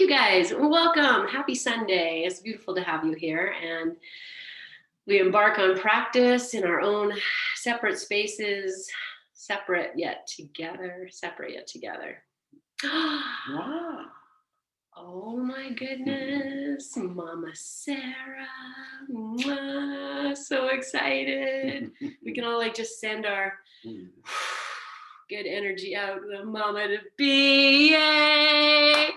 you guys. Welcome. Happy Sunday. It's beautiful to have you here. And we embark on practice in our own separate spaces, separate yet together, separate yet together. Wow. Oh my goodness, Mama Sarah. Mwah, so excited. We can all like just send our good energy out to the mama to be. Yay!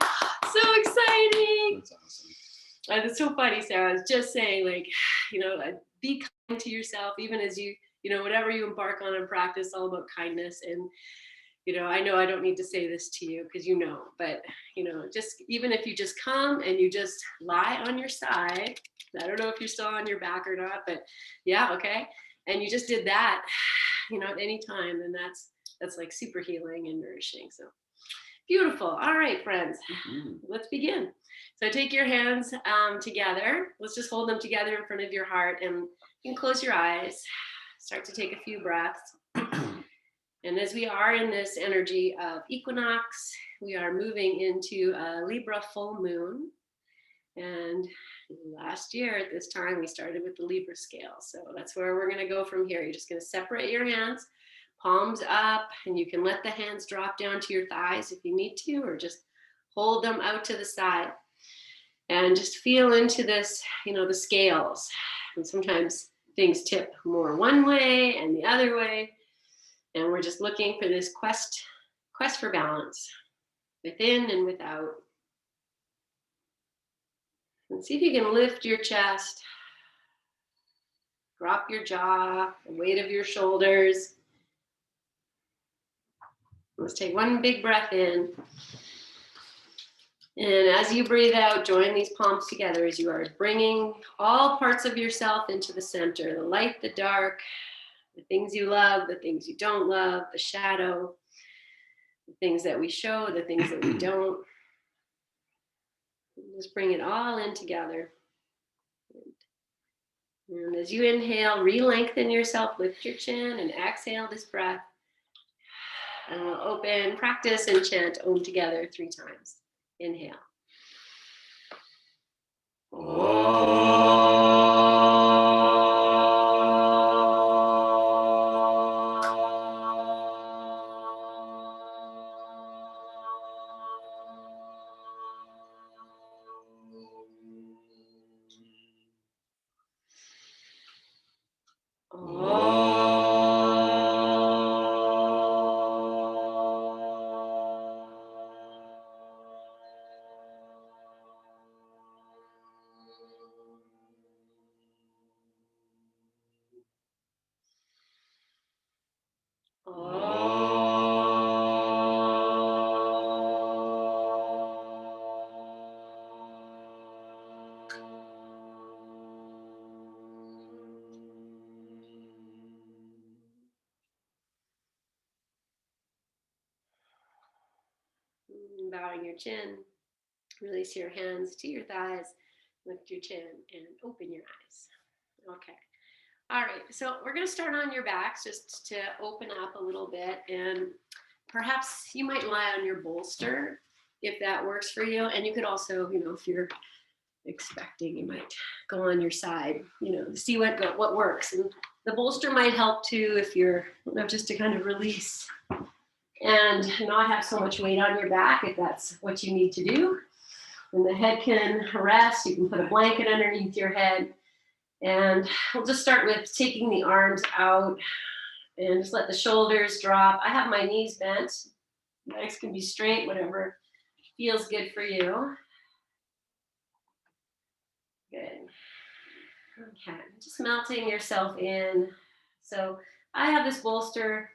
So exciting. That's awesome. It's so funny, Sarah. I was just saying, like, be kind to yourself, even as you, whatever you embark on in practice, all about kindness. And, I know I don't need to say this to you because but, just even if you just come and you just lie on your side, I don't know if you're still on your back or not, but yeah, okay. And you just did that, at any time, then that's like super healing and nourishing. So beautiful. All right, friends, let's begin. So take your hands together. Let's just hold them together in front of your heart, and you can close your eyes. Start to take a few breaths. And as we are in this energy of equinox, we are moving into a Libra full moon. And last year at this time, we started with the Libra scale. So that's where we're going to go from here. You're just going to separate your hands, palms up, and you can let the hands drop down to your thighs if you need to, or just hold them out to the side. And just feel into this, the scales. And sometimes things tip more one way and the other way. And we're just looking for this quest for balance within and without. And see if you can lift your chest, drop your jaw, the weight of your shoulders. Let's take one big breath in. And as you breathe out, join these palms together as you are bringing all parts of yourself into the center, the light, the dark, the things you love, the things you don't love, the shadow, the things that we show, the things that we don't. Just bring it all in together. And as you inhale, re-lengthen yourself, lift your chin, and exhale this breath. And we'll open, practice, and chant Om together 3 times. Inhale. Bowing your chin, release your hands to your thighs, lift your chin, and open your eyes. Okay. All right, so we're going to start on your backs just to open up a little bit, and perhaps you might lie on your bolster if that works for you. And you could also, if you're expecting, you might go on your side, see what works. And the bolster might help too if you're, just to kind of release and not have so much weight on your back if that's what you need to do. And the head can rest. You can put a blanket underneath your head. And we'll just start with taking the arms out and just let the shoulders drop. I have my knees bent. Legs can be straight, whatever feels good for you. Good. Okay, just melting yourself in. So I have this bolster.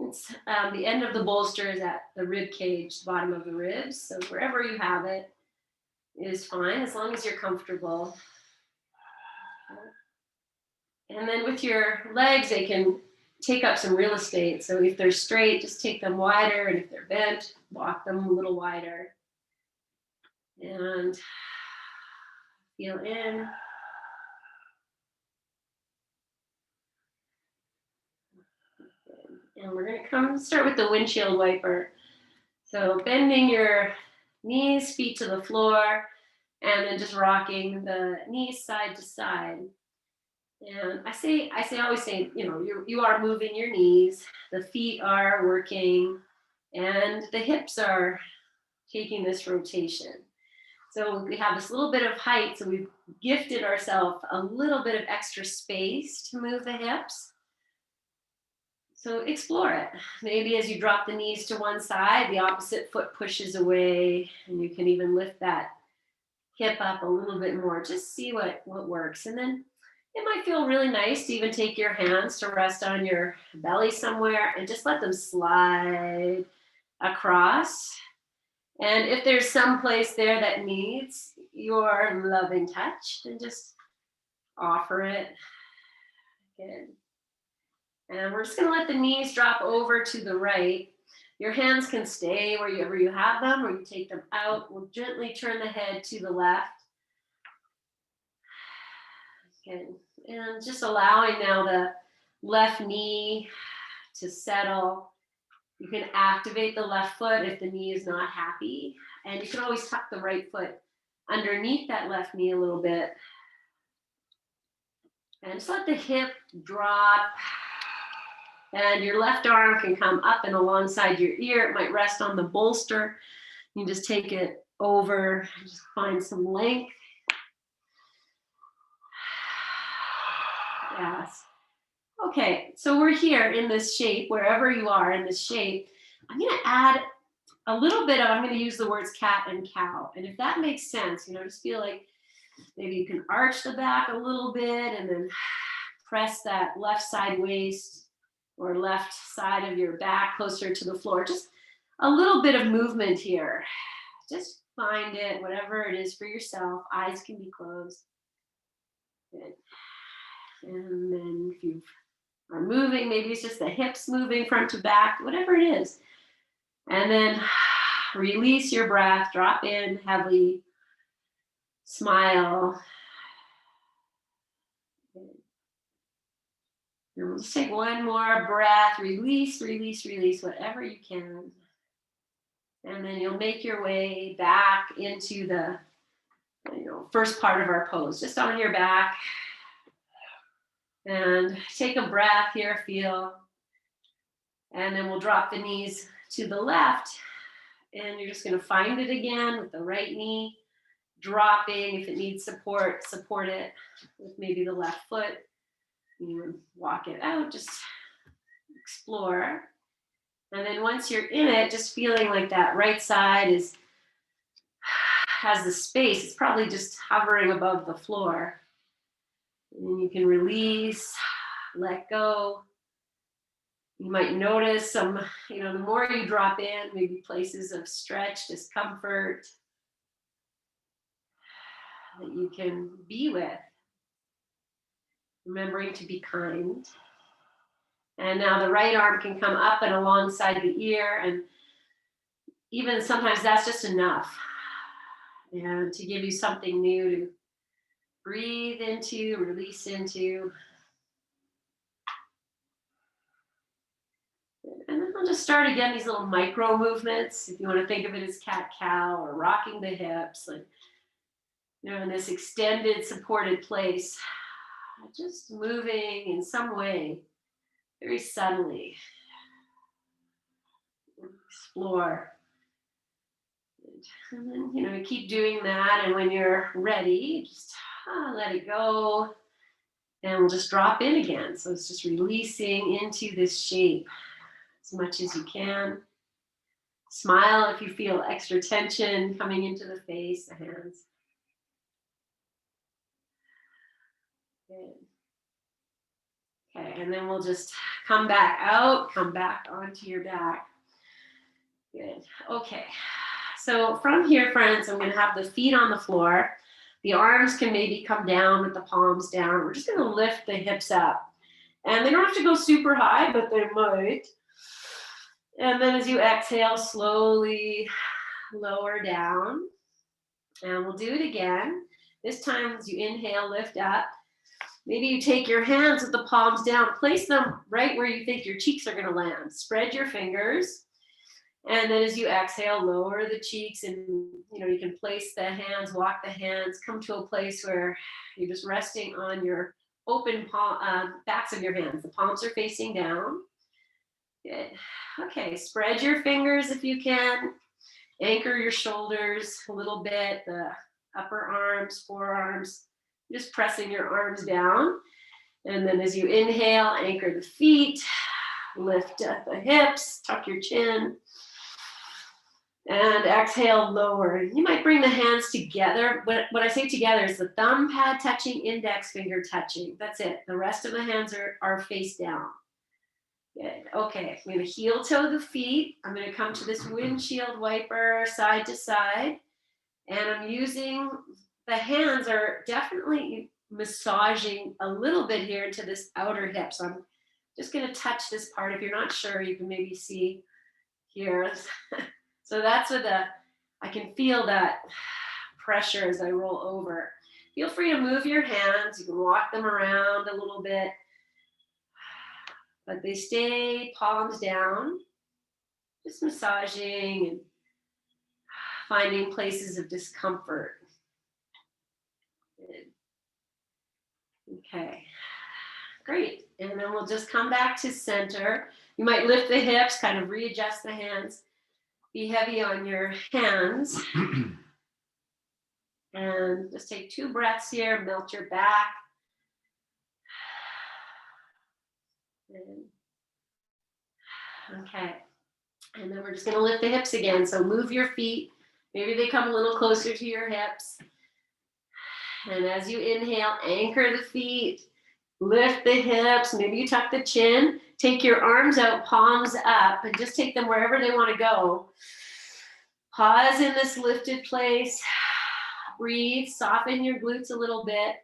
It's the end of the bolster is at the rib cage, the bottom of the ribs. So wherever you have it is fine, as long as you're comfortable. And then with your legs, they can take up some real estate. So if they're straight, just take them wider. And if they're bent, walk them a little wider. And feel in. And we're going to start with the windshield wiper. So bending your Knees, feet to the floor, and then just rocking the knees side to side. And always say, you are moving your knees, the feet are working, and the hips are taking this rotation. So we have this little bit of height, so we've gifted ourselves a little bit of extra space to move the hips. So explore it. Maybe as you drop the knees to one side, the opposite foot pushes away, and you can even lift that hip up a little bit more. Just see what works. And then it might feel really nice to even take your hands to rest on your belly somewhere and just let them slide across. And if there's some place there that needs your loving touch, then just offer it. Good. And we're just going to let the knees drop over to the right. Your hands can stay wherever you have them, or you take them out. We'll gently turn the head to the left. Good. And just allowing now the left knee to settle. You can activate the left foot if the knee is not happy. And you can always tuck the right foot underneath that left knee a little bit. And just let the hip drop. And your left arm can come up and alongside your ear. It might rest on the bolster. You just take it over, just find some length. Yes. Okay, so we're here in this shape, wherever you are in this shape. I'm going to add a little bit of, I'm going to use the words cat and cow. And if that makes sense, just feel like maybe you can arch the back a little bit and then press that left side waist or left side of your back closer to the floor. Just a little bit of movement here. Just find it, whatever it is for yourself. Eyes can be closed. Good. And then if you are moving, maybe it's just the hips moving front to back, whatever it is. And then release your breath, drop in heavily, smile. And we'll just take one more breath, release, release, release, whatever you can. And then you'll make your way back into the first part of our pose, just on your back. And take a breath here, feel. And then we'll drop the knees to the left. And you're just going to find it again with the right knee. Dropping, if it needs support, support it with maybe the left foot. You walk it out, just explore. And then once you're in it, just feeling like that right side has the space. It's probably just hovering above the floor. And you can release, let go. You might notice some, the more you drop in, maybe places of stretch, discomfort that you can be with. Remembering to be kind. And now the right arm can come up and alongside the ear, and even sometimes that's just enough. And to give you something new to breathe into, release into. And then I'll just start again, these little micro movements. If you want to think of it as cat-cow or rocking the hips, like, in this extended supported place. Just moving in some way, very subtly. Explore. And then, keep doing that. And when you're ready, just let it go. And we'll just drop in again. So it's just releasing into this shape as much as you can. Smile if you feel extra tension coming into the face, the hands. Good. Okay, and then we'll just come back out, come back onto your back. Good. Okay. So from here, friends, I'm going to have the feet on the floor. The arms can maybe come down with the palms down. We're just going to lift the hips up. And they don't have to go super high, but they might. And then as you exhale, slowly lower down. And we'll do it again. This time, as you inhale, lift up. Maybe you take your hands with the palms down, place them right where you think your cheeks are going to land. Spread your fingers. And then as you exhale, lower the cheeks, and you can place the hands, walk the hands, come to a place where you're just resting on your open backs of your hands. The palms are facing down. Good. Okay, spread your fingers if you can. Anchor your shoulders a little bit, the upper arms, forearms, just pressing your arms down. And then as you inhale, anchor the feet, lift up the hips, tuck your chin. And exhale, lower. You might bring the hands together. What I say together is the thumb pad touching, index finger touching. That's it. The rest of the hands are face down. Good. Okay, I'm going to heel toe the feet. I'm going to come to this windshield wiper side to side. And I'm using, the hands are definitely massaging a little bit here into this outer hip. So I'm just going to touch this part. If you're not sure, you can maybe see here. So that's what I can feel that pressure as I roll over. Feel free to move your hands. You can walk them around a little bit, but they stay palms down, just massaging and finding places of discomfort. Okay, great. And then we'll just come back to center. You might lift the hips, kind of readjust the hands. Be heavy on your hands. And just take 2 breaths here, melt your back. Okay. And then we're just going to lift the hips again. So move your feet. Maybe they come a little closer to your hips. And as you inhale, anchor the feet. Lift the hips. Maybe you tuck the chin. Take your arms out, palms up, and just take them wherever they want to go. Pause in this lifted place. Breathe. Soften your glutes a little bit.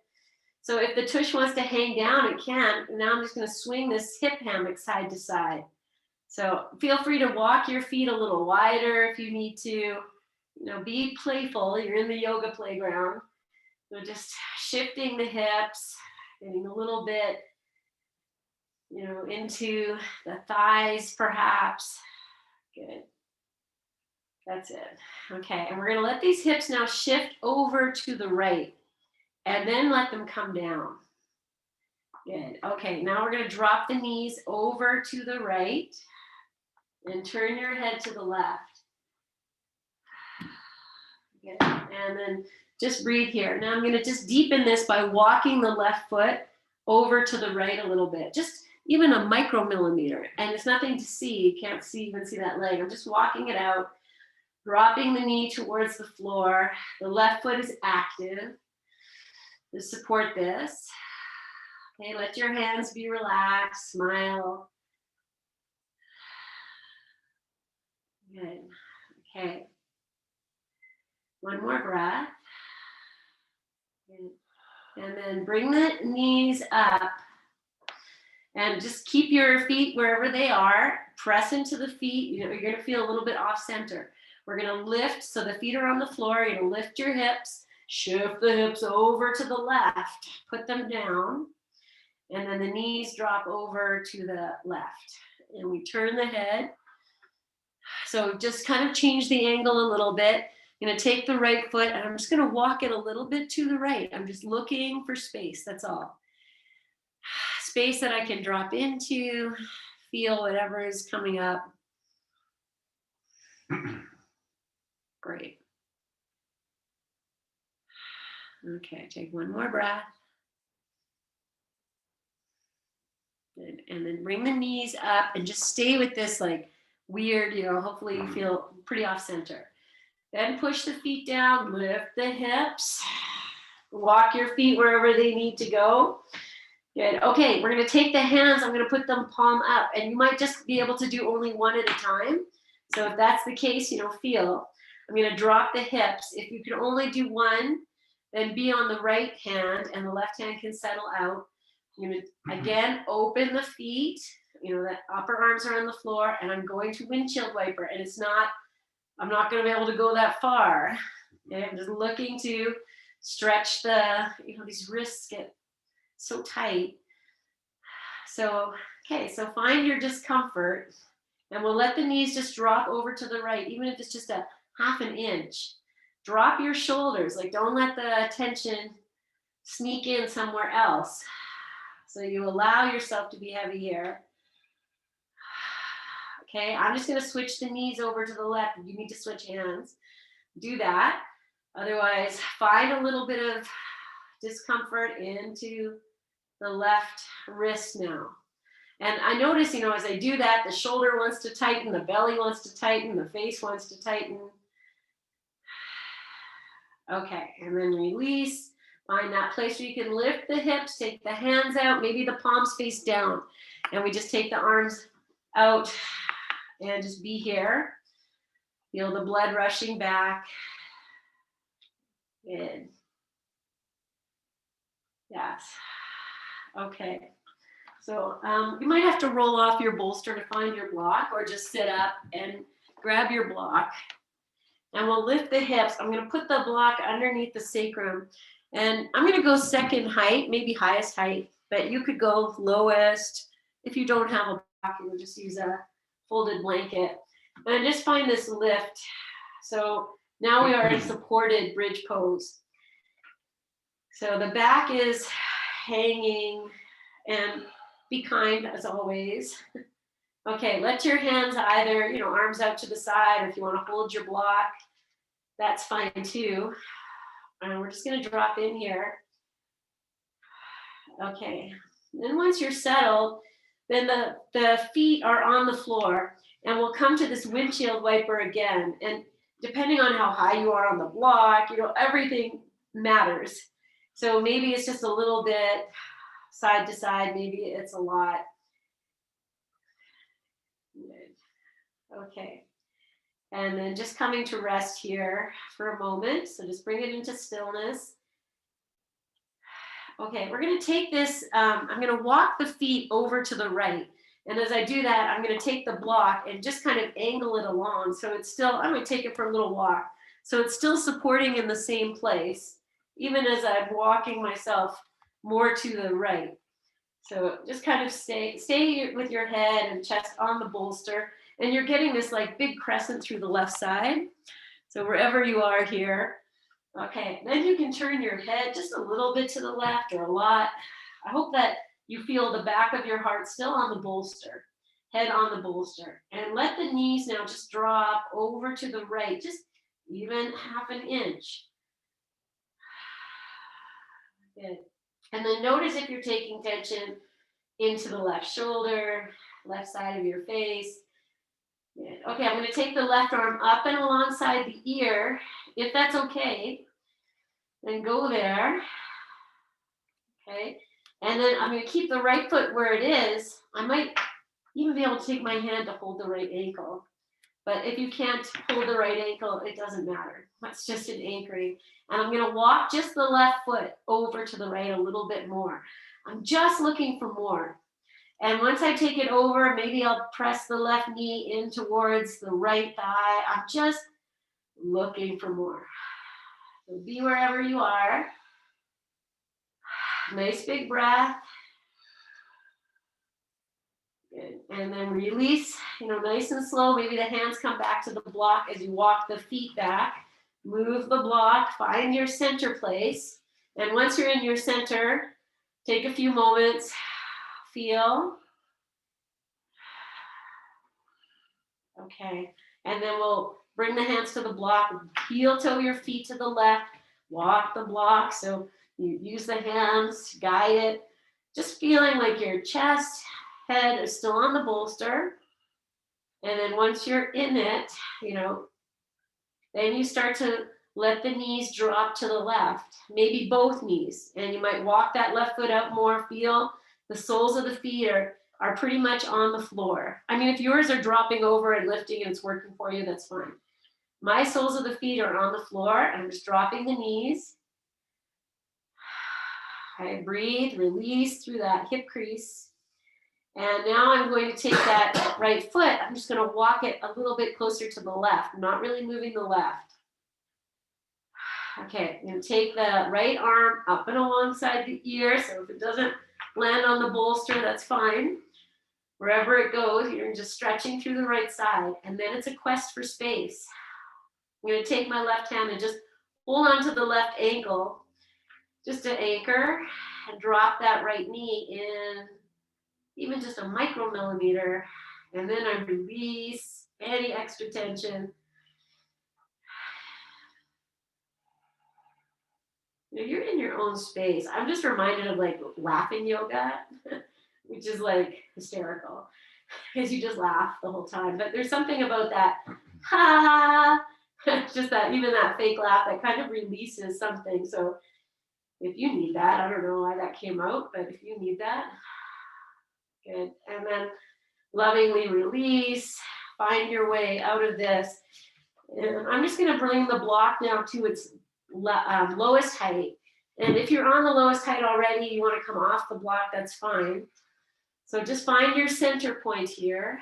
So if the tush wants to hang down, it can. Now I'm just going to swing this hip hammock side to side. So feel free to walk your feet a little wider if you need to. Be playful. You're in the yoga playground. So just shifting the hips, getting a little bit, into the thighs perhaps. Good. That's it. Okay, and we're going to let these hips now shift over to the right and then let them come down. Good. Okay, now we're going to drop the knees over to the right and turn your head to the left. Good. And then just breathe here. Now I'm going to just deepen this by walking the left foot over to the right a little bit, just even a micromillimeter. And it's nothing to see. You can't even see that leg. I'm just walking it out, dropping the knee towards the floor. The left foot is active to support this. Okay, let your hands be relaxed, smile. Good. Okay. One more breath. Good. And then bring the knees up. And just keep your feet wherever they are. Press into the feet. You're going to feel a little bit off center. We're going to lift, so the feet are on the floor. You're going to lift your hips. Shift the hips over to the left. Put them down. And then the knees drop over to the left. And we turn the head. So just kind of change the angle a little bit. I'm going to take the right foot and I'm just going to walk it a little bit to the right. I'm just looking for space. That's all. Space that I can drop into, feel whatever is coming up. Great. Okay, take one more breath. Good. And then bring the knees up and just stay with this like weird, hopefully you feel pretty off center. Then push the feet down, lift the hips, walk your feet wherever they need to go. Good. Okay, we're going to take the hands, I'm going to put them palm up, and you might just be able to do only one at a time. So if that's the case, feel. I'm going to drop the hips. If you can only do one, then be on the right hand and the left hand can settle out. I'm going to, again, open the feet. The upper arms are on the floor, and I'm going to windshield wiper. And I'm not going to be able to go that far. Okay? I'm just looking to stretch these wrists get so tight. So, okay, so find your discomfort. And we'll let the knees just drop over to the right, even if it's just a half an inch. Drop your shoulders, like don't let the tension sneak in somewhere else. So you allow yourself to be heavy here. Okay, I'm just gonna switch the knees over to the left. If you need to switch hands, do that. Otherwise, find a little bit of discomfort into the left wrist now. And I notice, you know, as I do that, the shoulder wants to tighten, the belly wants to tighten, the face wants to tighten. Okay, and then release. Find that place where you can lift the hips, take the hands out, maybe the palms face down. And we just take the arms out and just be here. Feel the blood rushing back. Good. Yes. Okay. So you might have to roll off your bolster to find your block, or just sit up and grab your block. And we'll lift the hips. I'm going to put the block underneath the sacrum. And I'm going to go second height, maybe highest height, but you could go lowest. If you don't have a block, you would just use a folded blanket. And just find this lift. So now we are in supported bridge pose. So the back is hanging, and be kind as always. Okay, let your hands either, you know, arms out to the side, or if you want to hold your block, that's fine too. And we're just going to drop in here. Okay, then once you're settled, then the feet are on the floor, and we'll come to this windshield wiper again. And depending on how high you are on the block, you know, everything matters. So maybe it's just a little bit side to side, maybe it's a lot. Good. Okay. And then just coming to rest here for a moment. So just bring it into stillness. Okay, we're going to take this, I'm going to walk the feet over to the right. And as I do that, I'm going to take the block and just kind of angle it along. So it's still, I'm going to take it for a little walk. So it's still supporting in the same place, even as I'm walking myself more to the right. So just kind of stay with your head and chest on the bolster. And you're getting this like big crescent through the left side. So wherever you are here. Okay, then you can turn your head just a little bit to the left, or a lot. I hope that you feel the back of your heart still on the bolster, head on the bolster. And let the knees now just drop over to the right, just even half an inch. Good. And then notice if you're taking tension into the left shoulder, left side of your face. Good. Okay, I'm going to take the left arm up and alongside the ear, if that's okay. Then go there. Okay, and then I'm going to keep the right foot where it is. I might even be able to take my hand to hold the right ankle. But if you can't hold the right ankle, it doesn't matter. That's just an anchoring. And I'm going to walk just the left foot over to the right a little bit more. I'm just looking for more. And once I take it over, maybe I'll press the left knee in towards the right thigh. I'm just looking for more. So be wherever you are. Nice big breath. Good. And then release, you know, nice and slow. Maybe the hands come back to the block as you walk the feet back. Move the block, find your center place. And once you're in your center, take a few moments, feel. Okay, and then we'll bring the hands to the block, heel toe your feet to the left, walk the block. So you use the hands, guide it, just feeling like your chest, head is still on the bolster. And then once you're in it, you know, then you start to let the knees drop to the left, maybe both knees. And you might walk that left foot out more, feel the soles of the feet are pretty much on the floor. I mean, if yours are dropping over and lifting and it's working for you, that's fine. My soles of the feet are on the floor, and I'm just dropping the knees. Okay, breathe, release through that hip crease. And now I'm going to take that right foot. I'm just going to walk it a little bit closer to the left. I'm not really moving the left. Okay, I'm going to take the right arm up and alongside the ear. So if it doesn't land on the bolster, that's fine. Wherever it goes, you're just stretching through the right side. And then it's a quest for space. I'm going to take my left hand and just hold on to the left ankle, just to anchor, and drop that right knee in, even just a micromillimeter. And then I release any extra tension. You're in your own space. I'm just reminded of like laughing yoga, which is like hysterical because you just laugh the whole time. But there's something about that, ha, just that, even that fake laugh that kind of releases something. So if you need that, I don't know why that came out, but if you need that, good. And then lovingly release, find your way out of this. And I'm just going to bring the block now to its lowest height. And if you're on the lowest height already, you want to come off the block, that's fine. So just find your center point here.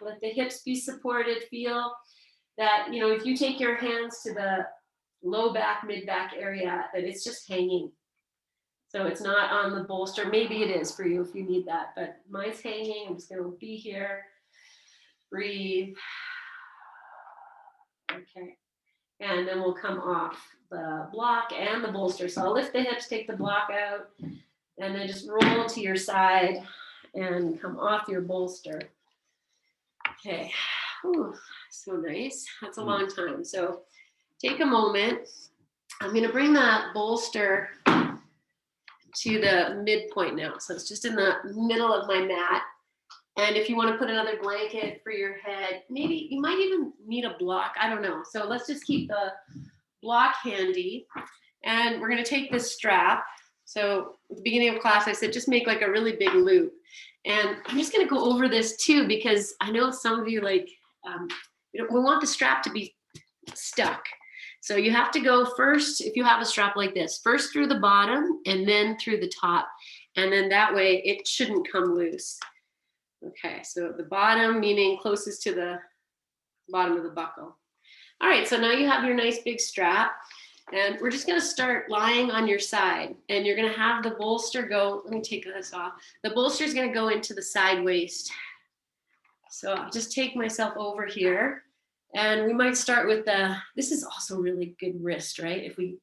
Let the hips be supported. Feel that, you know, if you take your hands to the low back, mid back area, that it's just hanging. So it's not on the bolster. Maybe it is for you if you need that, but mine's hanging. I'm just going to be here. Breathe. Okay. And then we'll come off the block and the bolster. So I'll lift the hips, take the block out, and then just roll to your side and come off your bolster. Okay. Ooh, so nice. That's a long time. So take a moment. I'm going to bring that bolster to the midpoint now. So it's just in the middle of my mat. And if you want to put another blanket for your head, maybe you might even need a block. I don't know. So let's just keep the block handy. And we're going to take this strap. So at the beginning of class, I said, just make like a really big loop. And I'm just going to go over this too, because I know some of you like, we want the strap to be stuck. So you have to go first, if you have a strap like this, first through the bottom and then through the top. And then that way it shouldn't come loose. Okay, so the bottom meaning closest to the bottom of the buckle. All right, so now you have your nice big strap. And we're just going to start lying on your side. And you're going to have the bolster go, let me take this off. The bolster is going to go into the side waist. So I'll just take myself over here. And we might start with this is also really good wrist, right? If we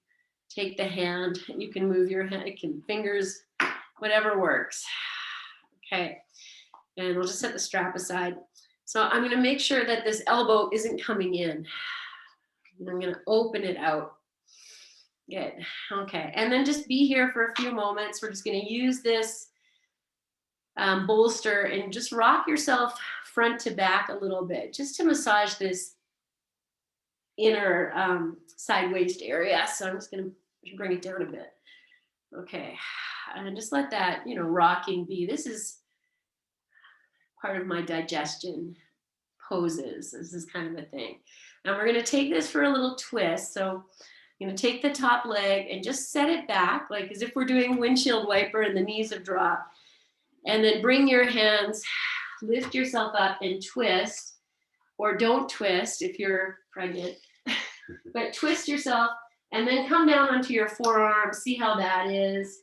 take the hand, you can move your hand, fingers, whatever works. Okay. And we'll just set the strap aside. So I'm going to make sure that this elbow isn't coming in. And I'm going to open it out. Good. Okay. And then just be here for a few moments. We're just going to use this bolster and just rock yourself front to back a little bit, just to massage this inner side waist area. So I'm just going to bring it down a bit. Okay. And just let that, rocking be. This is part of my digestion poses. This is kind of a thing. And we're going to take this for a little twist. So I'm going to take the top leg and just set it back, like as if we're doing windshield wiper and the knees have dropped. And then bring your hands, lift yourself up and twist, or don't twist if you're pregnant, but twist yourself and then come down onto your forearm. See how that is.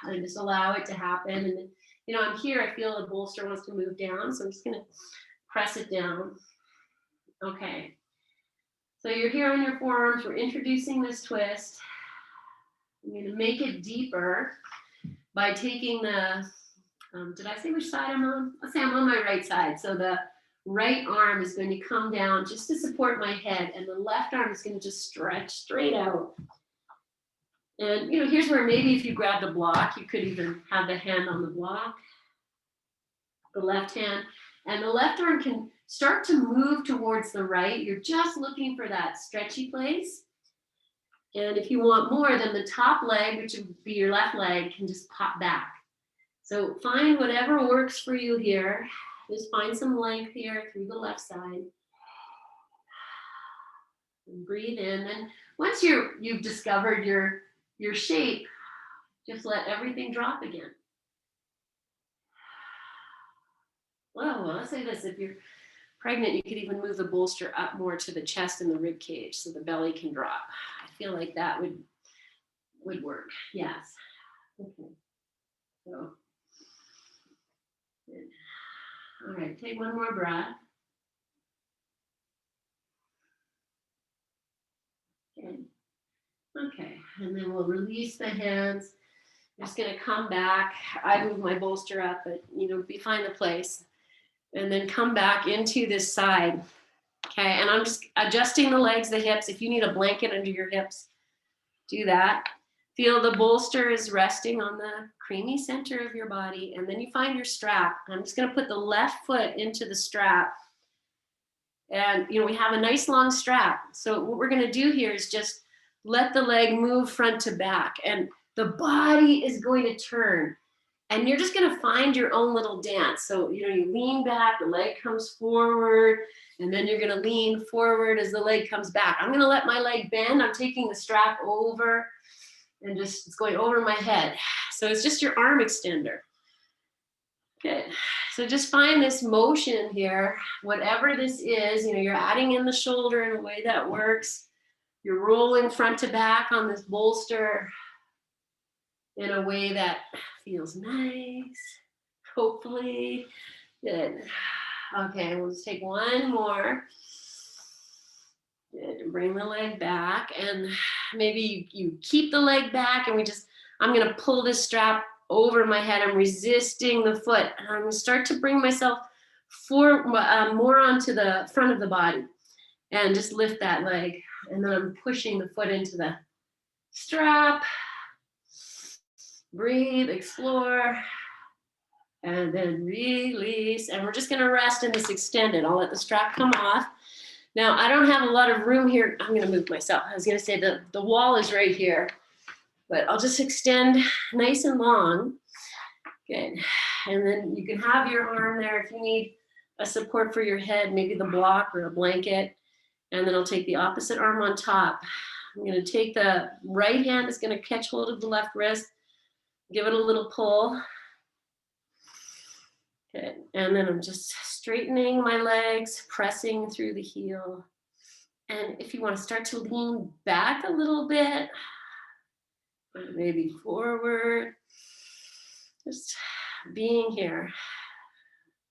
And just allow it to happen. And I'm here, I feel the bolster wants to move down. So I'm just going to press it down. Okay. So you're here on your forearms. We're introducing this twist. I'm going to make it deeper by taking the, did I say which side I'm on? Let's say I'm on my right side. So the right arm is going to come down just to support my head. And the left arm is going to just stretch straight out. And, here's where maybe if you grab the block, you could even have the hand on the block, the left hand. And the left arm can start to move towards the right. You're just looking for that stretchy place. And if you want more, then the top leg, which would be your left leg, can just pop back. So find whatever works for you here. Just find some length here through the left side. And breathe in. And once you've discovered your shape, just let everything drop again. Well, let's say this, if you're pregnant, you could even move the bolster up more to the chest and the rib cage so the belly can drop. I feel like that would work. Yes. Okay. So Good. All right, take one more breath. Good. Okay, and then we'll release the hands. I'm just gonna come back. I move my bolster up, but find the place. And then come back into this side. Okay, and I'm just adjusting the legs, the hips. If you need a blanket under your hips, do that. Feel the bolster is resting on the creamy center of your body, and then you find your strap. I'm just gonna put the left foot into the strap. And we have a nice long strap. So what we're gonna do here is just let the leg move front to back, and the body is going to turn. And you're just gonna find your own little dance. So, you lean back, the leg comes forward, and then you're gonna lean forward as the leg comes back. I'm gonna let my leg bend. I'm taking the strap over and it's going over my head. So it's just your arm extender. Good. So just find this motion here, whatever this is, you're adding in the shoulder in a way that works. You're rolling front to back on this bolster in a way that feels nice, hopefully. Good. Okay, we'll just take one more. Good. Bring the leg back, and maybe you keep the leg back, and I'm gonna pull this strap over my head. I'm resisting the foot, and I'm gonna start to bring myself more onto the front of the body, and just lift that leg. And then I'm pushing the foot into the strap. Breathe, explore, and then release. And we're just gonna rest in this extended. I'll let the strap come off. Now, I don't have a lot of room here. I'm gonna move myself. I was gonna say the wall is right here, but I'll just extend nice and long. Good. And then you can have your arm there if you need a support for your head, maybe the block or a blanket. And then I'll take the opposite arm on top. I'm gonna take the right hand, is gonna catch hold of the left wrist, give it a little pull. Good. And then I'm just straightening my legs, pressing through the heel. And if you want to start to lean back a little bit, maybe forward, just being here.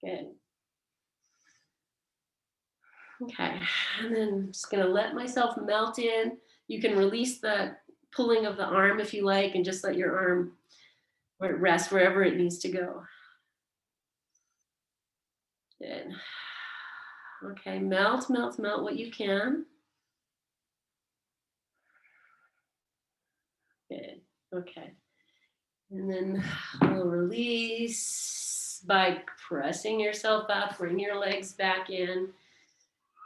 Good. Okay. And then I'm just going to let myself melt in. You can release the pulling of the arm if you like, and just let your arm rest wherever it needs to go. Good. Okay, melt what you can. Good. Okay. And then we'll release by pressing yourself up, bring your legs back in.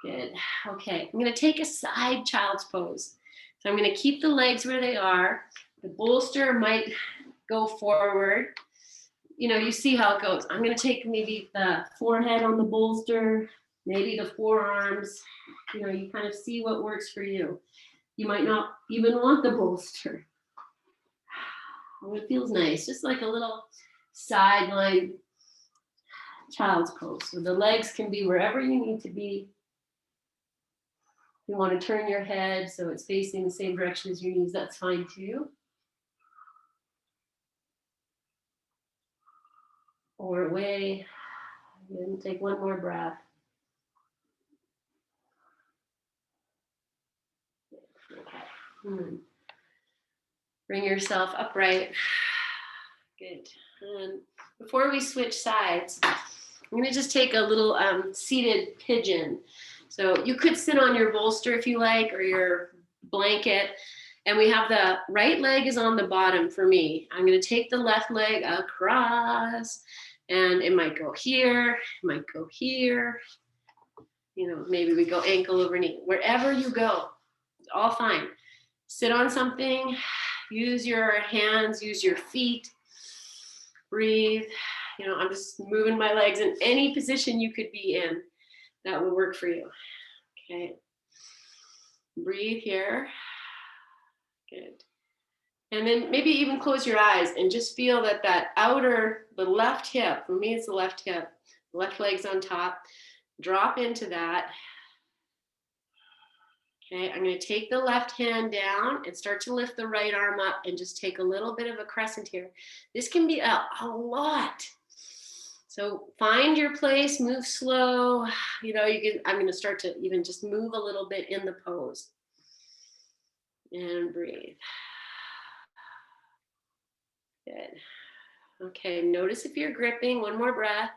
Good. Okay, I'm going to take a side child's pose. So I'm going to keep the legs where they are. The bolster might go forward. You see how it goes. I'm going to take maybe the forehead on the bolster, maybe the forearms. You kind of see what works for you. You might not even want the bolster. It feels nice, just like a little sideline child's pose. So the legs can be wherever you need to be. You want to turn your head so it's facing the same direction as your knees, that's fine too. Or away. And take one more breath. Okay. Bring yourself upright. Good. And before we switch sides, I'm going to just take a little seated pigeon. So you could sit on your bolster if you like, or your blanket. And we have the right leg is on the bottom for me. I'm going to take the left leg across, and it might go here, it might go here. Maybe we go ankle over knee. Wherever you go, it's all fine. Sit on something, use your hands, use your feet, breathe. I'm just moving my legs in any position you could be in that will work for you. Okay. Breathe here. Good. And then maybe even close your eyes and just feel that outer, the left hip, for me it's the left hip, the left leg's on top. Drop into that. Okay, I'm going to take the left hand down and start to lift the right arm up and just take a little bit of a crescent here. This can be a lot. So find your place, move slow. I'm going to start to even just move a little bit in the pose. And breathe. Good. Okay, notice if you're gripping. One more breath.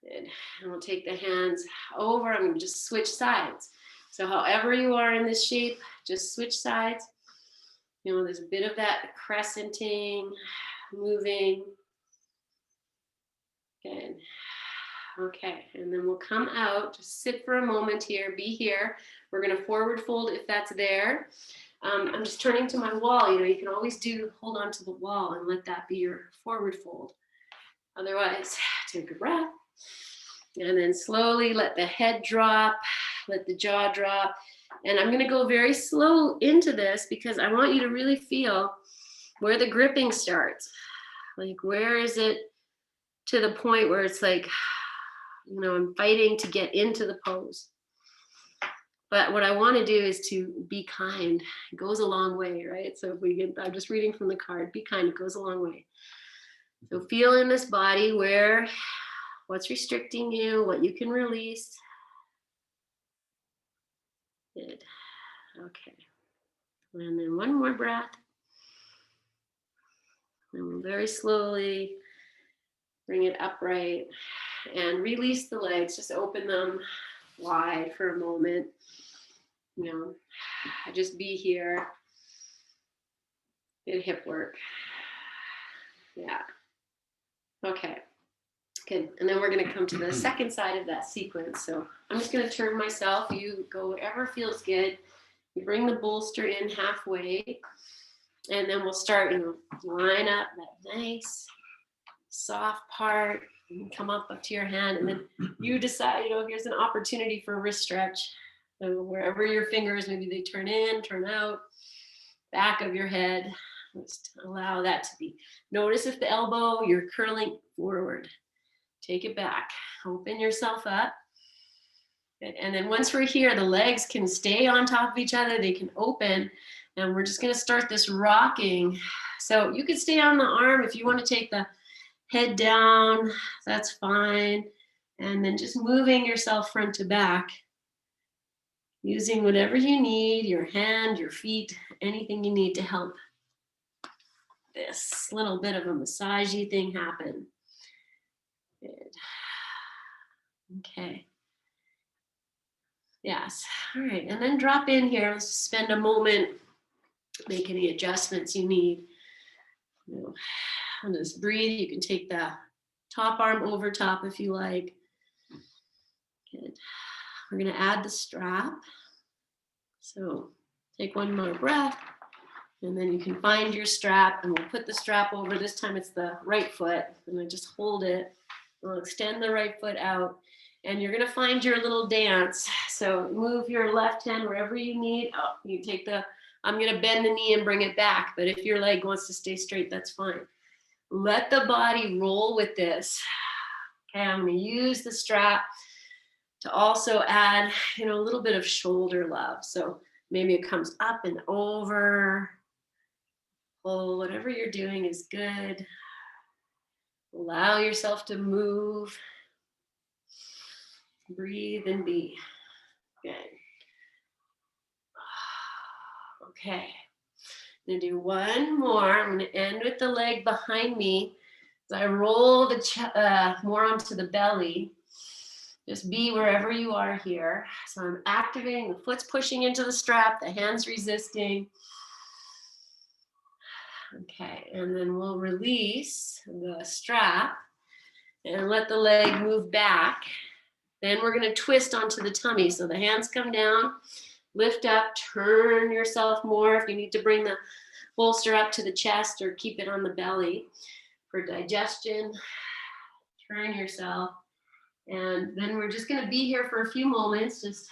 Good. And we'll take the hands over. I'm going to just switch sides. So however you are in this shape, just switch sides. There's a bit of that crescenting, moving. Good. Okay, and then we'll come out, just sit for a moment here, be here. We're gonna forward fold if that's there. I'm just turning to my wall. You can always hold on to the wall and let that be your forward fold. Otherwise, take a breath. And then slowly let the head drop, let the jaw drop. And I'm gonna go very slow into this because I want you to really feel where the gripping starts. Like, where is it to the point where it's like, I'm fighting to get into the pose. But what I want to do is to be kind. It goes a long way, right? So I'm just reading from the card, be kind, it goes a long way. So feel in this body what's restricting you, what you can release. Good. Okay. And then one more breath. And we'll very slowly bring it upright and release the legs. Just open them wide for a moment. Just be here. Good hip work. Yeah. Okay. Good. And then we're going to come to the second side of that sequence. So I'm just going to turn myself. You go wherever feels good. You bring the bolster in halfway. And then we'll start, line up that nice soft part. You can come up to your hand, and then you decide, here's an opportunity for a wrist stretch. So wherever your fingers, maybe they turn in, turn out, back of your head. Just allow that to be. Notice if the elbow, you're curling forward. Take it back. Open yourself up. And then once we're here, the legs can stay on top of each other. They can open. And we're just going to start this rocking. So you can stay on the arm if you want to take the head down. That's fine. And then just moving yourself front to back. Using whatever you need, your hand, your feet, anything you need to help this little bit of a massagey thing happen. Good. Okay. Yes. All right. And then drop in here. Let's spend a moment, make any adjustments you need. And just breathe. You can take the top arm over top if you like. Good. We're going to add the strap. So take one more breath, and then you can find your strap, and we'll put the strap over. This time it's the right foot. And I just hold it. We'll extend the right foot out, and you're going to find your little dance. So move your left hand wherever you need. Oh, you take I'm going to bend the knee and bring it back. But if your leg wants to stay straight, that's fine. Let the body roll with this. Okay, I'm going to use the strap to also add, a little bit of shoulder love. So maybe it comes up and over. Pull, whatever you're doing is good. Allow yourself to move. Breathe and be. Good. Okay. I'm going to do one more. I'm going to end with the leg behind me. As I roll the more onto the belly. Just be wherever you are here. So I'm activating, the foot's pushing into the strap, the hand's resisting. Okay, and then we'll release the strap and let the leg move back. Then we're going to twist onto the tummy. So the hands come down, lift up, turn yourself more if you need to bring the bolster up to the chest or keep it on the belly. For digestion, turn yourself. And then we're just going to be here for a few moments. Just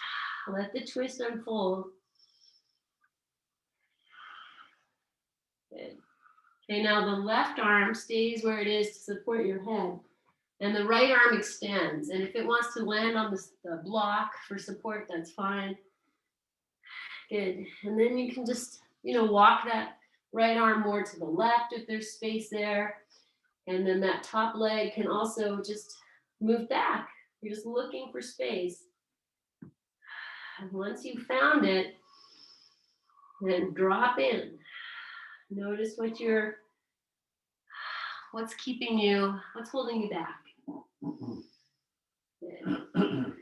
let the twist unfold. Good. Okay, now the left arm stays where it is to support your head. And the right arm extends. And if it wants to land on the block for support, that's fine. Good. And then you can just, walk that right arm more to the left if there's space there. And then that top leg can also just move back. You're just looking for space. And once you've found it, then drop in. Notice what's keeping you, what's holding you back. Good.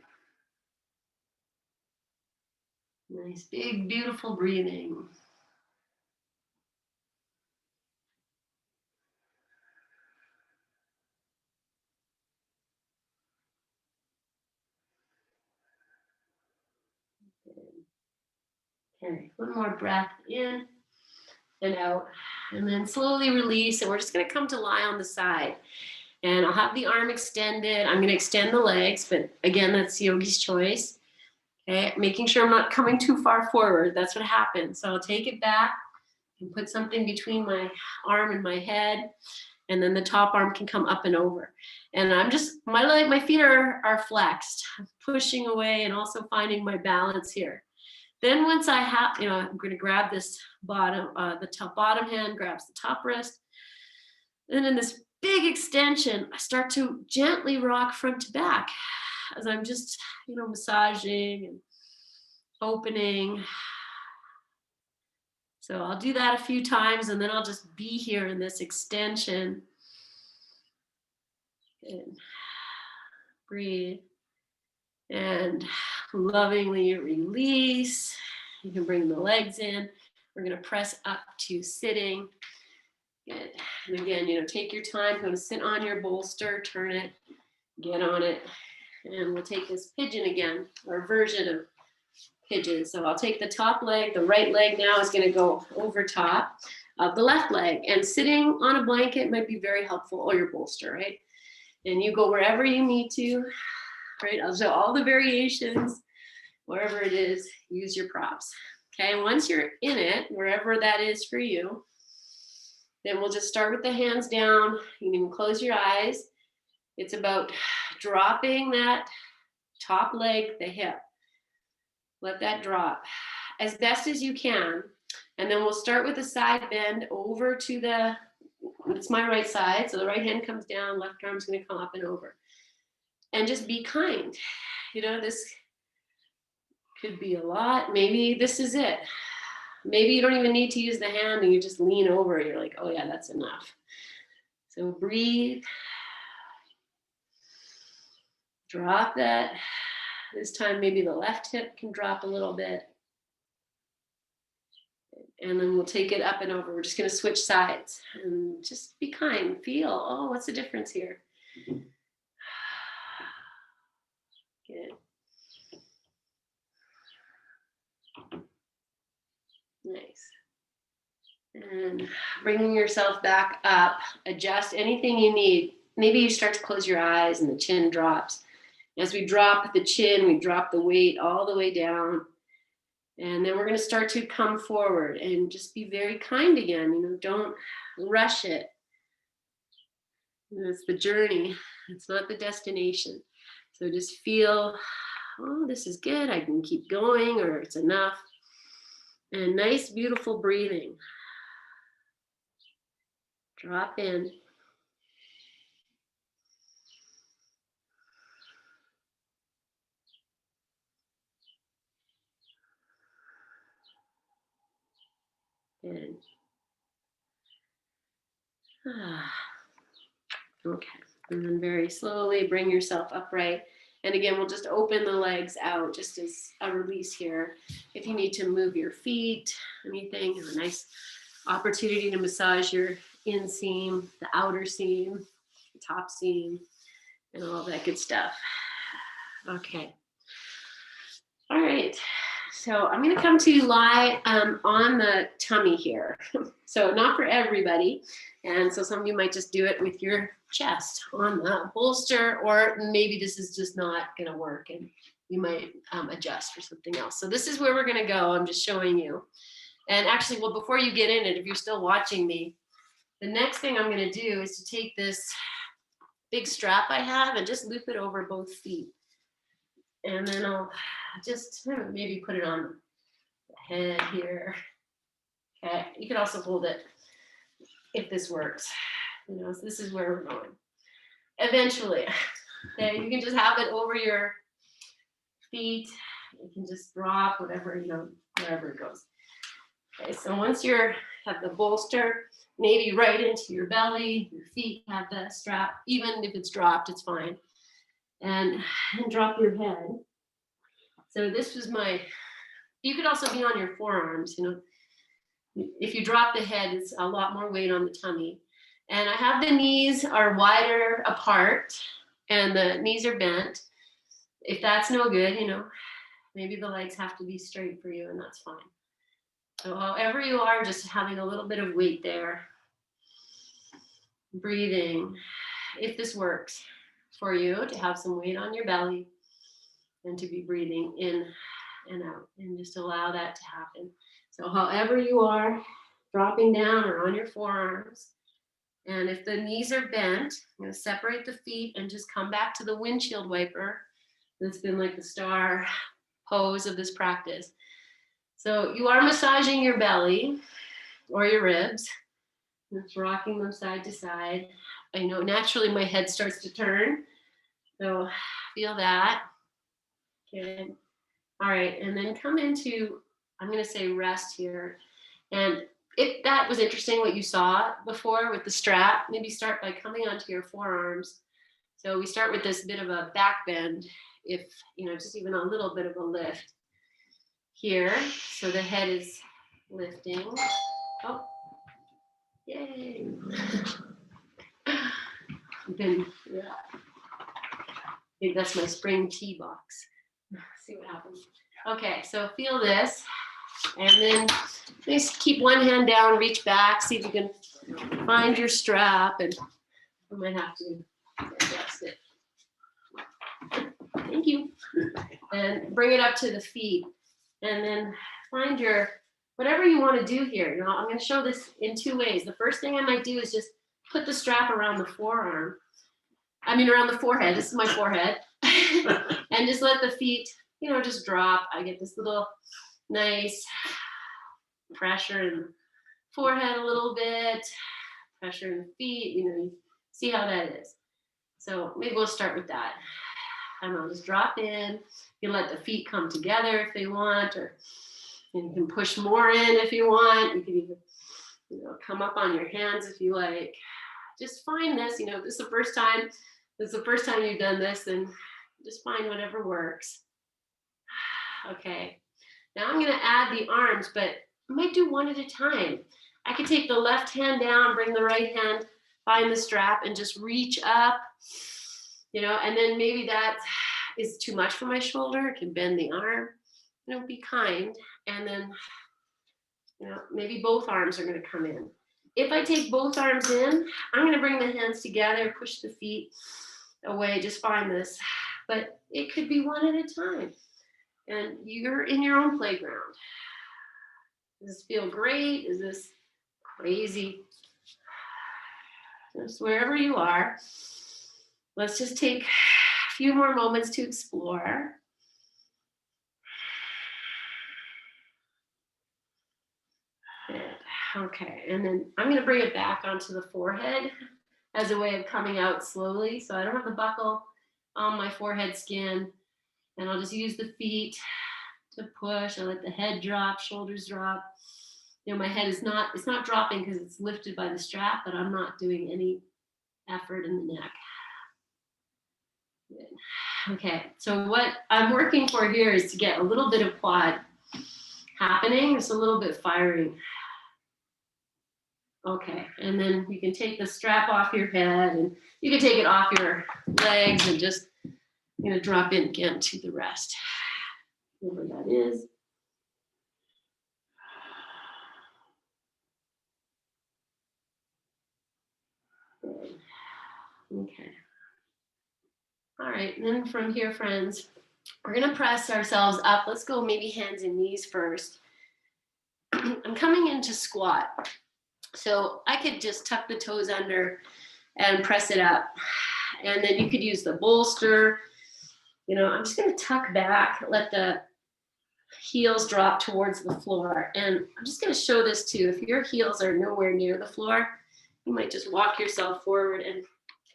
Nice, big, beautiful breathing. Okay, one more breath in and out, and then slowly release. And we're just going to come to lie on the side. And I'll have the arm extended. I'm going to extend the legs, but again, that's yogi's choice. Okay, making sure I'm not coming too far forward. That's what happens. So I'll take it back and put something between my arm and my head, and then the top arm can come up and over. And I'm just, my feet are flexed. I'm pushing away and also finding my balance here. Then once I have, I'm going to grab this bottom, the top bottom hand grabs the top wrist. And in this big extension, I start to gently rock front to back as I'm just, massaging and opening. So I'll do that a few times, and then I'll just be here in this extension. And breathe. And lovingly release. You can bring the legs in. We're going to press up to sitting. Good. And again, take your time. You're going to sit on your bolster, turn it, get on it. And we'll take this pigeon again, or version of pigeon. So I'll take the top leg. The right leg now is going to go over top of the left leg. And sitting on a blanket might be very helpful, or your bolster, right? And you go wherever you need to, right? I'll show all the variations, wherever it is, use your props. Okay, once you're in it, wherever that is for you, then we'll just start with the hands down. You can close your eyes. It's about dropping that top leg, the hip. Let that drop as best as you can. And then we'll start with a side bend over to it's my right side. So the right hand comes down, left arm's going to come up and over. And just be kind. This could be a lot. Maybe this is it. Maybe you don't even need to use the hand and you just lean over. You're like, oh yeah, that's enough. So breathe. Drop that. This time maybe the left hip can drop a little bit. And then we'll take it up and over. We're just going to switch sides and just be kind. Feel, oh, what's the difference here? Good. Nice. And bringing yourself back up, adjust anything you need. Maybe you start to close your eyes and the chin drops. As we drop the chin, we drop the weight all the way down. And then we're going to start to come forward and just be very kind again. Don't rush it. It's the journey. It's not the destination. So just feel, oh, this is good. I can keep going, or it's enough. And nice, beautiful breathing. Drop in. Good. Okay. And then very slowly bring yourself upright. And again, we'll just open the legs out just as a release here. If you need to move your feet, anything, a nice opportunity to massage your inseam, the outer seam, the top seam, and all that good stuff. Okay. All right. So I'm going to come to lie on the tummy here. So not for everybody. And so some of you might just do it with your chest on the bolster, or maybe this is just not going to work and you might adjust for something else. So this is where we're going to go. I'm just showing you. And actually, well, before you get in it, if you're still watching me, the next thing I'm going to do is to take this big strap I have and just loop it over both feet. And then I'll just maybe put it on the head here. Okay, you can also hold it if this works. You know, so this is where we're going. Eventually, okay, you can just have it over your feet. You can just drop whatever, you know, wherever it goes. Okay, so once you have the bolster, maybe right into your belly, your feet have the strap. Even if it's dropped, it's fine. And drop your head. So this was you could also be on your forearms, you know. If you drop the head, it's a lot more weight on the tummy. And I have the knees are wider apart and the knees are bent. If that's no good, you know, maybe the legs have to be straight for you, and that's fine. So however you are, just having a little bit of weight there. Breathing. If this works for you, to have some weight on your belly and to be breathing in and out, and just allow that to happen. So however you are, dropping down or on your forearms. And if the knees are bent, I'm going to separate the feet and just come back to the windshield wiper. That's been like the star pose of this practice. So you are massaging your belly or your ribs. Just rocking them side to side. I know naturally my head starts to turn. So feel that. Okay. All right. And then come into, I'm going to say rest here. And if that was interesting what you saw before with the strap, maybe start by coming onto your forearms. So we start with this bit of a back bend, if, you know, just even a little bit of a lift here. So the head is lifting. Oh, yay. Yeah. I think that's my spring tea box. See what happens. Okay, so feel this. And then just keep one hand down, reach back, see if you can find your strap, and I might have to adjust it. Thank you. And bring it up to the feet. And then find your, whatever you want to do here. You know, I'm going to show this in two ways. The first thing I might do is just put the strap around the forearm. Around the forehead. This is my forehead. And just let the feet, you know, just drop. I get this little nice pressure in the forehead a little bit, pressure in the feet, you know, you see how that is. So maybe we'll start with that. And I'll just drop in. You can let the feet come together if they want, or you can push more in if you want. You can even, you know, come up on your hands if you like. Just find this, you know, this is the first time you've done this, and just find whatever works. Okay. Now I'm going to add the arms, but I might do one at a time. I could take the left hand down, bring the right hand, find the strap, and just reach up, you know, and then maybe that is too much for my shoulder. I can bend the arm, you know, be kind. And then, you know, maybe both arms are going to come in. If I take both arms in, I'm going to bring the hands together, push the feet away, just find this. But it could be one at a time. And you're in your own playground. Does this feel great? Is this crazy? Just wherever you are, let's just take a few more moments to explore. Good. Okay, and then I'm going to bring it back onto the forehead as a way of coming out slowly. So I don't have the buckle on my forehead skin, and I'll just use the feet to push. I let the head drop, shoulders drop. You know, my head is not, it's not dropping because it's lifted by the strap, but I'm not doing any effort in the neck. Good. Okay, so what I'm working for here is to get a little bit of quad happening, just a little bit firing. Okay, and then you can take the strap off your head, and you can take it off your legs and just, you know, drop in again to the rest. Whatever that is. Okay. All right, and then from here, friends, we're gonna press ourselves up. Let's go maybe hands and knees first. I'm coming into squat. So I could just tuck the toes under and press it up. And then you could use the bolster. You know, I'm just gonna tuck back, let the heels drop towards the floor. And I'm just gonna show this too. If your heels are nowhere near the floor, you might just walk yourself forward and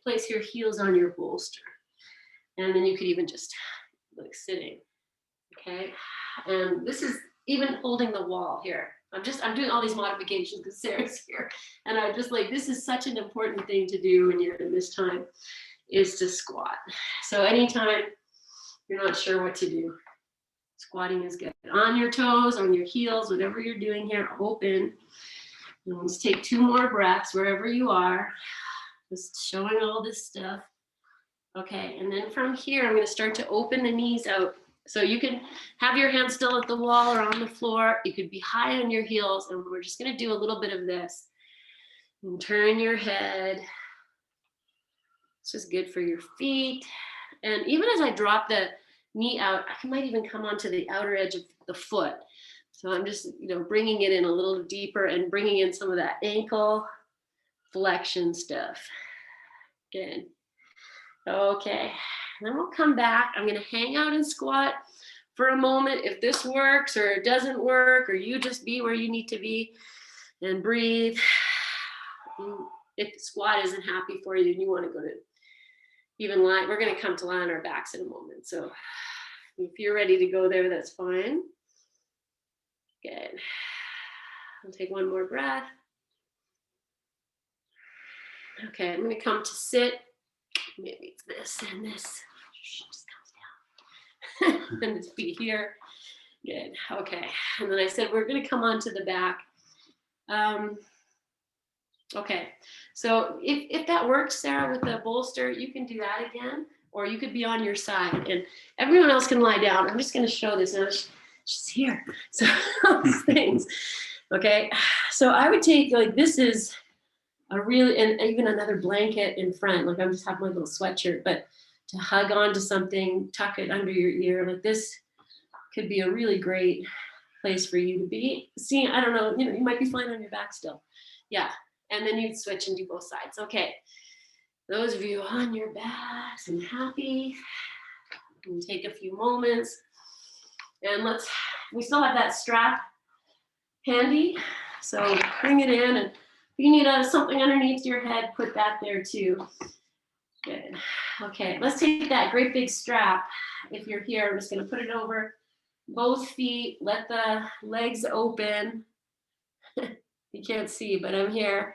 place your heels on your bolster. And then you could even just like sitting, okay? And this is even holding the wall here. I'm doing all these modifications because Sarah's here. And I'm just like, this is such an important thing to do when you're in this time, is to squat. So anytime you're not sure what to do, squatting is good. On your toes, on your heels, whatever you're doing here, open. And let's take 2 more breaths wherever you are. Just showing all this stuff. Okay, and then from here, I'm going to start to open the knees out. So you can have your hands still at the wall or on the floor. You could be high on your heels, and we're just going to do a little bit of this. And turn your head. This is good for your feet. And even as I drop the knee out, I might even come onto the outer edge of the foot. So I'm just, bringing it in a little deeper and bringing in some of that ankle flexion stuff. Good. Okay, and then we'll come back. I'm going to hang out and squat for a moment. If this works or it doesn't work, or you just be where you need to be and breathe. If the squat isn't happy for you and you want to go to even lie, we're going to come to lie on our backs in a moment. So if you're ready to go there, that's fine. Good. I'll take one more breath. Okay, I'm going to come to sit. Maybe it's this and this. Just comes down. And this feet here. Good. Okay. And then I said we're going to come onto the back. Okay. So if that works, Sarah, with the bolster, you can do that again, or you could be on your side, and everyone else can lie down. I'm just going to show this now. She's here. So those things. Okay. So I would take, like, this is a really, and even another blanket in front, like I'm just having my little sweatshirt, but to hug onto something, tuck it under your ear, like this could be a really great place for you to be. See, I don't know, you might be flying on your back still. Yeah, and then you'd switch and do both sides. Okay, those of you on your backs and happy, and take a few moments, and we still have that strap handy, so bring it in, and if you need something underneath your head, put that there too. Good. Okay, let's take that great big strap. If you're here, I'm just going to put it over both feet. Let the legs open. You can't see, but I'm here.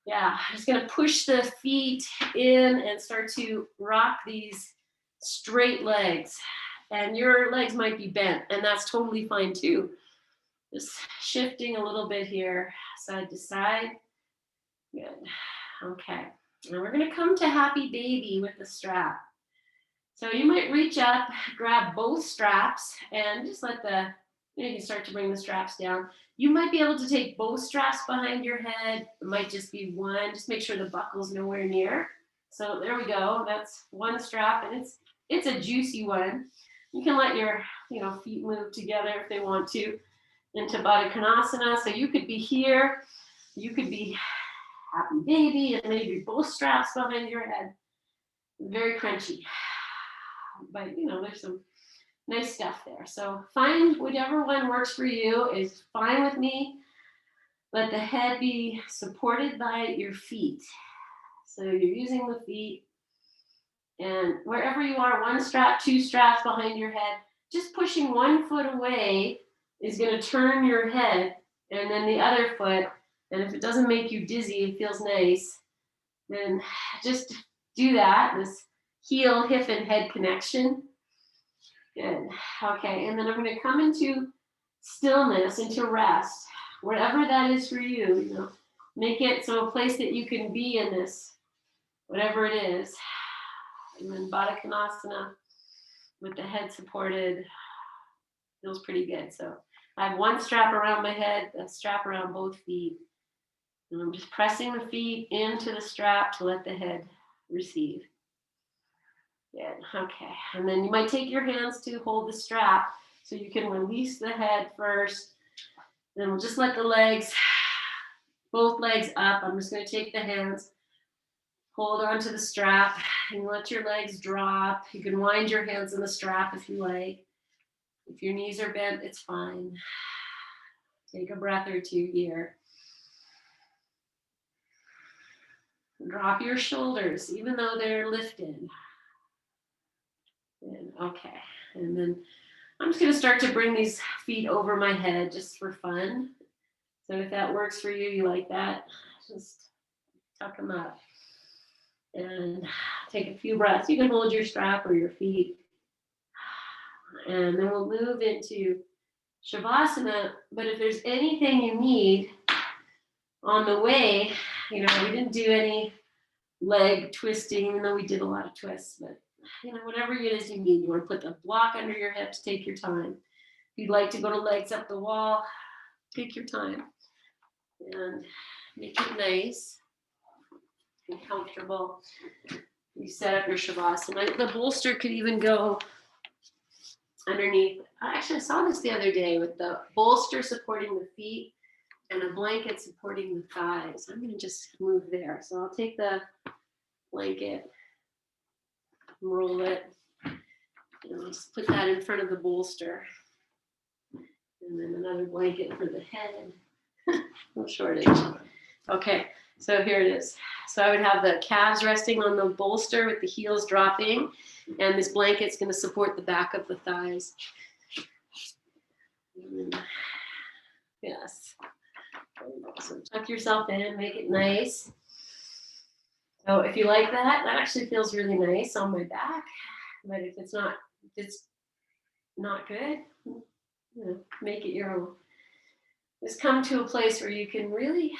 Yeah, I'm just going to push the feet in and start to rock these straight legs. And your legs might be bent, and that's totally fine too. Just shifting a little bit here, side to side. Good. Okay. Now we're going to come to happy baby with the strap. So you might reach up, grab both straps, and just let you can start to bring the straps down. You might be able to take both straps behind your head. It might just be one. Just make sure the buckle's nowhere near. So there we go. That's one strap, and it's a juicy one. You can let your feet move together if they want to into Badakhanasana. So you could be here. You could be happy baby, and maybe both straps behind your head. Very crunchy, but there's some nice stuff there. So find whatever one works for you. Is fine with me. Let the head be supported by your feet. So you're using the feet, and wherever you are, one strap, two straps behind your head, just pushing one foot away is going to turn your head, and then the other foot. And if it doesn't make you dizzy, it feels nice, then just do that, this heel, hip, and head connection. Good. Okay, and then I'm going to come into stillness, into rest, wherever that is for you. Make it so a place that you can be in this, whatever it is. And then Badakhanasana with the head supported feels pretty good. So I have one strap around my head, a strap around both feet. And I'm just pressing the feet into the strap to let the head receive. Good. Okay. And then you might take your hands to hold the strap so you can release the head first. Then we'll just let the legs, both legs up. I'm just going to take the hands, hold onto the strap, and let your legs drop. You can wind your hands in the strap if you like. If your knees are bent, it's fine. Take a breath or two here. Drop your shoulders, even though they're lifted. And okay, and then I'm just gonna start to bring these feet over my head just for fun. So if that works for you, you like that, just tuck them up and take a few breaths. You can hold your strap or your feet. And then we'll move into Shavasana. But if there's anything you need on the way, we didn't do any leg twisting, even though we did a lot of twists, but whatever it is you need, you want to put the block under your hips, take your time. If you'd like to go to legs up the wall, take your time and make it nice and comfortable. You set up your Shavasana. The bolster could even go underneath. Actually, I saw this the other day with the bolster supporting the feet and a blanket supporting the thighs. I'm going to just move there. So I'll take the blanket, roll it, and just put that in front of the bolster. And then another blanket for the head. No shortage. Okay, so here it is. So I would have the calves resting on the bolster with the heels dropping, and this blanket's going to support the back of the thighs. Yes. So tuck yourself in, make it nice. So if you like that, that actually feels really nice on my back. But if it's not good, make it your own. Just come to a place where you can really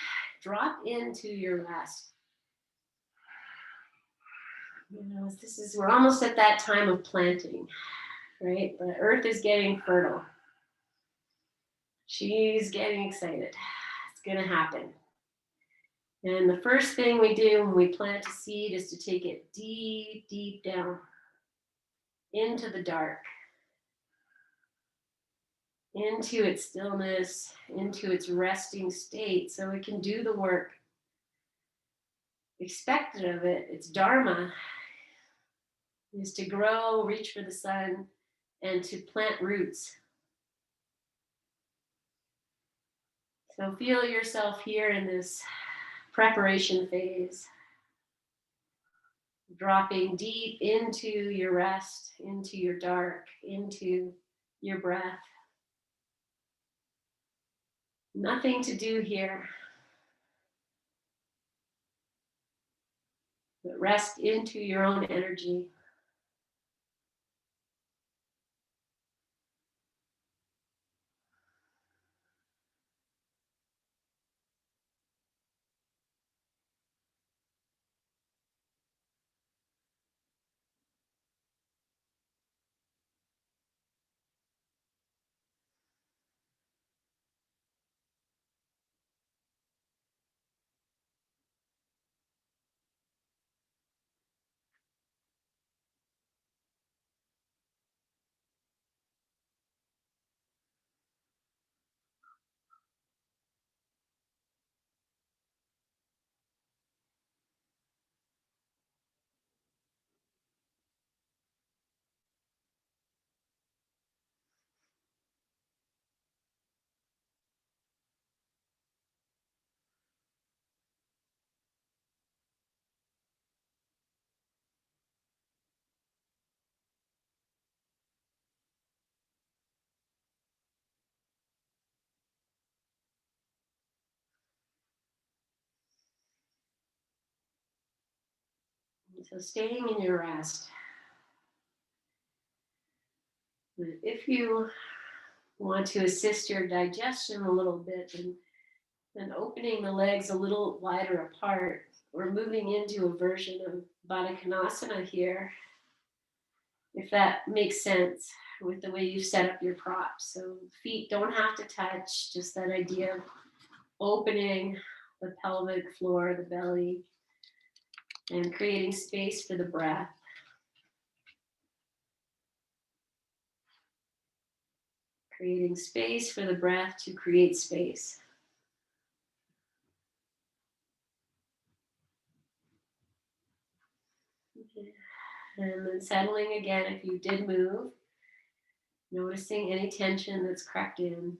drop into your rest. We're almost at that time of planting, right? The earth is getting fertile. She's getting excited. It's going to happen. And the first thing we do when we plant a seed is to take it deep, deep down into the dark, into its stillness, into its resting state, so it can do the work expected of it. Its dharma is to grow, reach for the sun, and to plant roots. So feel yourself here in this preparation phase, dropping deep into your rest, into your dark, into your breath. Nothing to do here, but rest into your own energy. So staying in your rest. If you want to assist your digestion a little bit, and opening the legs a little wider apart, we're moving into a version of Badakhanasana here, if that makes sense with the way you set up your props. So feet don't have to touch, just that idea of opening the pelvic floor, the belly, and creating space for the breath. Creating space for the breath to create space. Okay. And then settling again if you did move, noticing any tension that's crept in.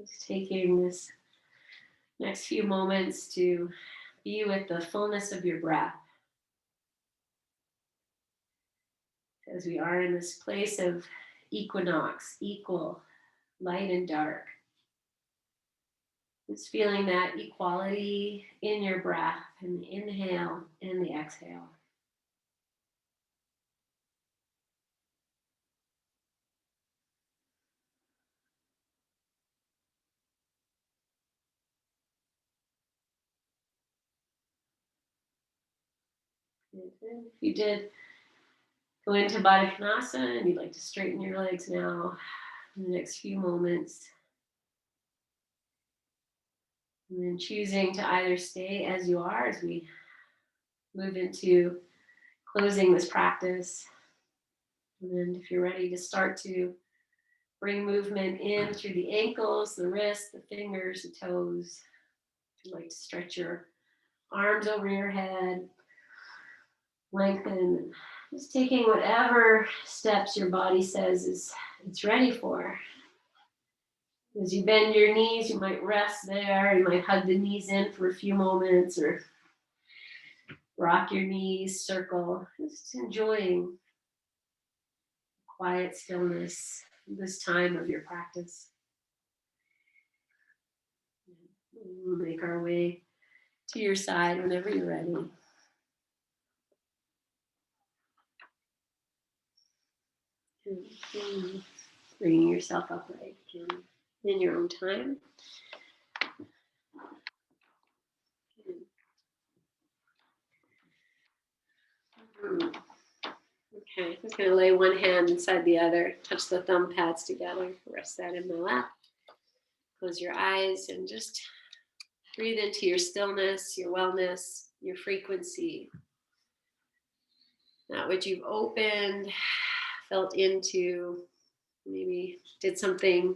Just taking this next few moments to be with the fullness of your breath. As we are in this place of equinox, equal, light and dark. Just feeling that equality in your breath, in the inhale and the exhale. If you did go into Badakanasana and you'd like to straighten your legs now in the next few moments, and then choosing to either stay as you are as we move into closing this practice, and then if you're ready to start to bring movement in through the ankles, the wrists, the fingers, the toes. If you'd like to stretch your arms over your head, lengthen, just taking whatever steps your body says it's ready for. As you bend your knees, you might rest there. You might hug the knees in for a few moments or rock your knees, circle, just enjoying quiet stillness this time of your practice. We'll make our way to your side whenever you're ready. And bringing yourself upright again in your own time. Okay, I'm just going to lay one hand inside the other, touch the thumb pads together, rest that in my lap. Close your eyes and just breathe into your stillness, your wellness, your frequency. That which you've opened, felt into, maybe did something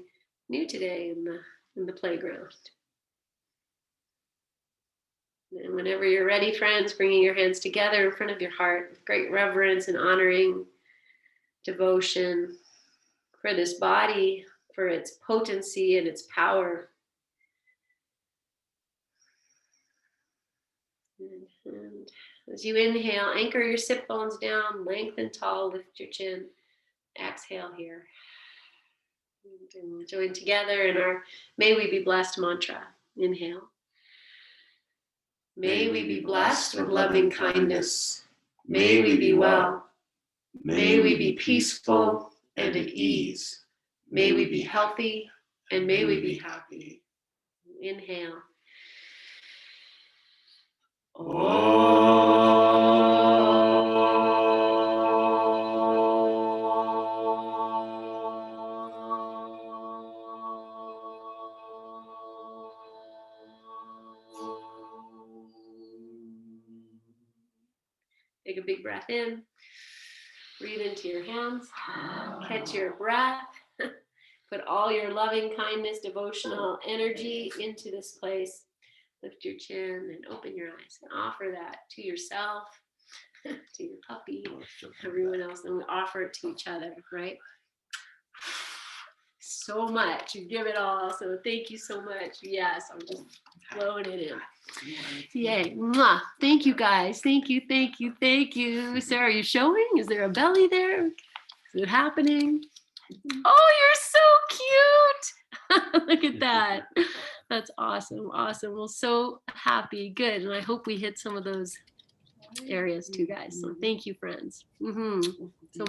new today in the playground. And whenever you're ready, friends, bringing your hands together in front of your heart with great reverence and honoring, devotion for this body, for its potency and its power. And as you inhale, anchor your sit bones down, lengthen tall, lift your chin. Exhale here. And we'll join together in our May We Be Blessed mantra. Inhale. May we be blessed with loving kindness. May we be well. May we be peaceful and at ease. May we be healthy and may we be happy. Inhale. Take a big breath in. Breathe into your hands. Catch your breath. Put all your loving kindness, devotional energy into this place. Lift your chin and open your eyes and offer that to yourself, to your puppy, everyone else. And we offer it to each other, right? So much. You give it all. So thank you so much. Yes, I'm just blowing it in. Yay. Mwah. Thank you, guys. Thank you, thank you, thank you. Sarah, are you showing? Is there a belly there? Is it happening? Oh, you're so cute. Look at that. That's awesome. Awesome. Well, so happy. Good. And I hope we hit some of those areas too, guys. So thank you, friends. So